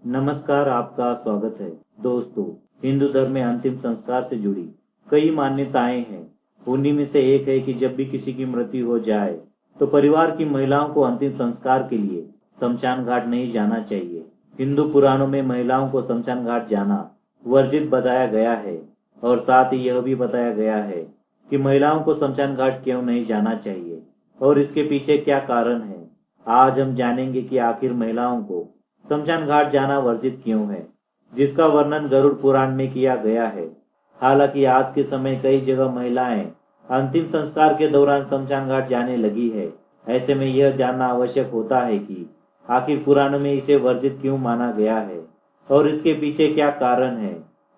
नमस्कार, आपका स्वागत है। दोस्तों, हिंदू धर्म में अंतिम संस्कार से जुड़ी कई मान्यताएं हैं। उन्हीं में से एक है कि जब भी किसी की मृत्यु हो जाए तो परिवार की महिलाओं को अंतिम संस्कार के लिए शमशान घाट नहीं जाना चाहिए। हिंदू पुराणों में महिलाओं को शमशान घाट जाना वर्जित बताया गया है और साथ ही यह भी बताया गया है कि महिलाओं को शमशान घाट क्यों नहीं जाना चाहिए और इसके पीछे क्या कारण है। आज हम जानेंगे कि आखिर महिलाओं को शमशान घाट जाना वर्जित क्यों है, जिसका वर्णन गरुड़ पुराण में किया गया है। हालांकि आज के समय कई जगह महिलाएं अंतिम संस्कार के दौरान शमशान घाट जाने लगी है। ऐसे में यह जानना आवश्यक होता है कि आखिर पुराणों में इसे वर्जित क्यों माना गया है और इसके पीछे क्या कारण है।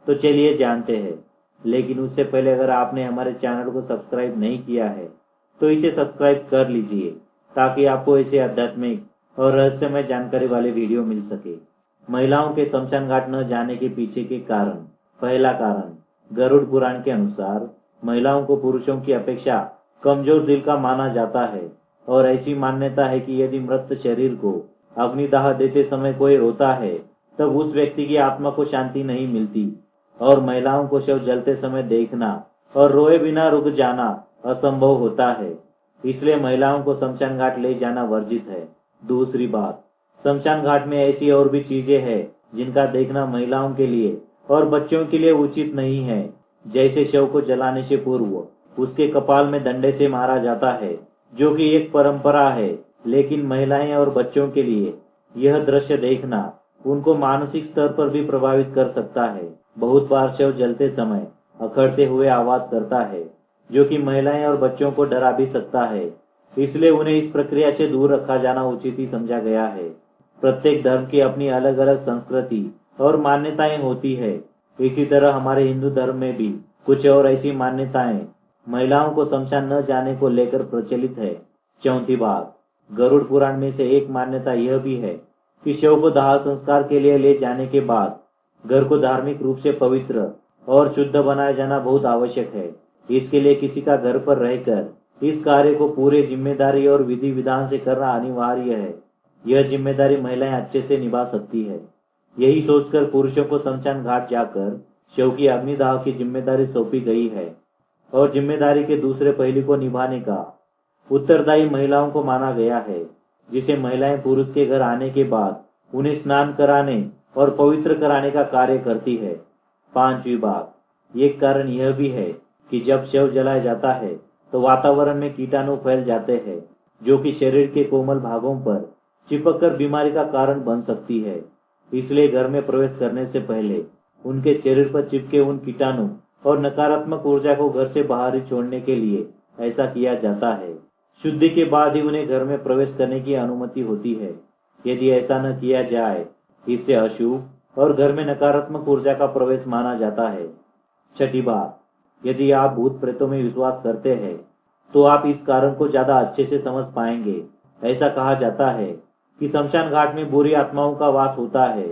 तो चलिए जानते हैं। लेकिन उससे पहले अगर आपने हमारे चैनल को सब्सक्राइब नहीं किया है तो इसे सब्सक्राइब कर लीजिए ताकि आपको ऐसे आध्यात्मिक और रहस्यमय जानकारी वाले वीडियो मिल सके। महिलाओं के शमशान घाट न जाने के पीछे के कारण। पहला कारण, गरुड़ पुराण के अनुसार महिलाओं को पुरुषों की अपेक्षा कमजोर दिल का माना जाता है और ऐसी मान्यता है कि यदि मृत शरीर को अग्निदाह देते समय कोई रोता है तब उस व्यक्ति की आत्मा को शांति नहीं मिलती और महिलाओं को शव जलते समय देखना और रोए बिना रुक जाना असंभव होता है। इसलिए महिलाओं को शमशान घाट ले जाना वर्जित है। दूसरी बात, शमशान घाट में ऐसी और भी चीजें हैं जिनका देखना महिलाओं के लिए और बच्चों के लिए उचित नहीं है। जैसे शव को जलाने से पूर्व उसके कपाल में डंडे से मारा जाता है, जो कि एक परंपरा है। लेकिन महिलाएं और बच्चों के लिए यह दृश्य देखना उनको मानसिक स्तर पर भी प्रभावित कर सकता है। बहुत बार शव जलते समय अखड़ते हुए आवाज करता है, जो कि महिलाएं और बच्चों को डरा भी सकता है। इसलिए उन्हें इस प्रक्रिया से दूर रखा जाना उचित ही समझा गया है। प्रत्येक धर्म की अपनी अलग अलग संस्कृति और मान्यताएं होती है। इसी तरह हमारे हिंदू धर्म में भी कुछ और ऐसी मान्यताएं महिलाओं को शमशान न जाने को लेकर प्रचलित है। चौथी बात, गरुड़ पुराण में से एक मान्यता यह भी है कि शव को दाह संस्कार के लिए ले जाने के बाद घर को धार्मिक रूप से पवित्र और शुद्ध बनाया जाना बहुत आवश्यक है। इसके लिए किसी का घर पर रहकर इस कार्य को पूरे जिम्मेदारी और विधि विधान से करना अनिवार्य है। यह जिम्मेदारी महिलाएं अच्छे से निभा सकती है। यही सोचकर पुरुषों को शमशान घाट जाकर शव की अग्निदाह की जिम्मेदारी सौंपी गई है और जिम्मेदारी के दूसरे पहलू को निभाने का उत्तरदायी महिलाओं को माना गया है, जिसे महिलाएं पुरुष के घर आने के बाद उन्हें स्नान कराने और पवित्र कराने का कार्य करती है। पांचवी बात, एक कारण यह भी है कि जब शव जलाया जाता है तो वातावरण में कीटाणु फैल जाते हैं, जो कि शरीर के कोमल भागों पर चिपककर बीमारी का कारण बन सकती है। इसलिए घर में प्रवेश करने से पहले उनके शरीर पर चिपके उन कीटाणु और नकारात्मक ऊर्जा को घर से बाहर ही छोड़ने के लिए ऐसा किया जाता है। शुद्धि के बाद ही उन्हें घर में प्रवेश करने की अनुमति होती है। यदि ऐसा न किया जाए, इससे अशुभ और घर में नकारात्मक ऊर्जा का प्रवेश माना जाता है। छठी बात, यदि आप भूत प्रेतों में विश्वास करते हैं तो आप इस कारण को ज्यादा अच्छे से समझ पाएंगे। ऐसा कहा जाता है कि शमशान घाट में बुरी आत्माओं का वास होता है,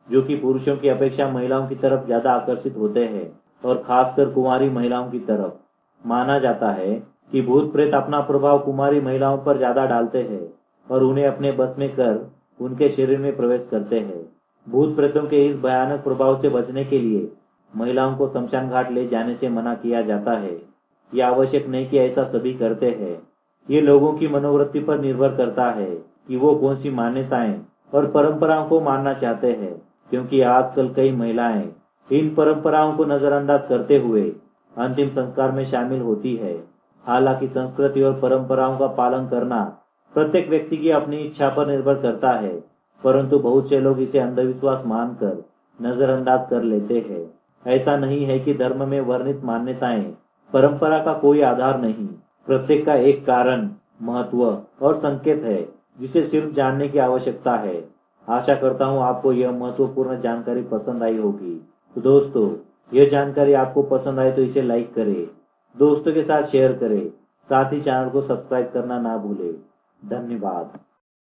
जो कि पुरुषों की अपेक्षा महिलाओं की तरफ ज्यादा आकर्षित होते हैं और खासकर कुंवारी महिलाओं की तरफ। माना जाता है कि भूत प्रेत अपना प्रभाव कुमारी महिलाओं पर ज्यादा डालते हैं और उन्हें अपने बस में कर उनके शरीर में प्रवेश करते हैं। भूत प्रेतों के इस भयानक प्रभाव से बचने के लिए महिलाओं को शमशान घाट ले जाने से मना किया जाता है। यह आवश्यक नहीं कि ऐसा सभी करते हैं। ये लोगों की मनोवृत्ति पर निर्भर करता है कि वो कौन सी मान्यताएं और परंपराओं को मानना चाहते हैं, क्योंकि आजकल कई महिलाएं इन परंपराओं को नजरअंदाज करते हुए अंतिम संस्कार में शामिल होती है। हालांकि संस्कृति और परंपराओं का पालन करना प्रत्येक व्यक्ति की अपनी इच्छा पर निर्भर करता है, परंतु बहुत से लोग इसे अंधविश्वास मानकर नजरअंदाज कर लेते हैं। ऐसा नहीं है कि धर्म में वर्णित मान्यताएं परंपरा का कोई आधार नहीं। प्रत्येक का एक कारण, महत्व और संकेत है, जिसे सिर्फ जानने की आवश्यकता है। आशा करता हूँ आपको यह महत्वपूर्ण जानकारी पसंद आई होगी। तो दोस्तों, यह जानकारी आपको पसंद आए तो इसे लाइक करें, दोस्तों के साथ शेयर करें, साथ ही चैनल को सब्सक्राइब करना ना भूलें। धन्यवाद।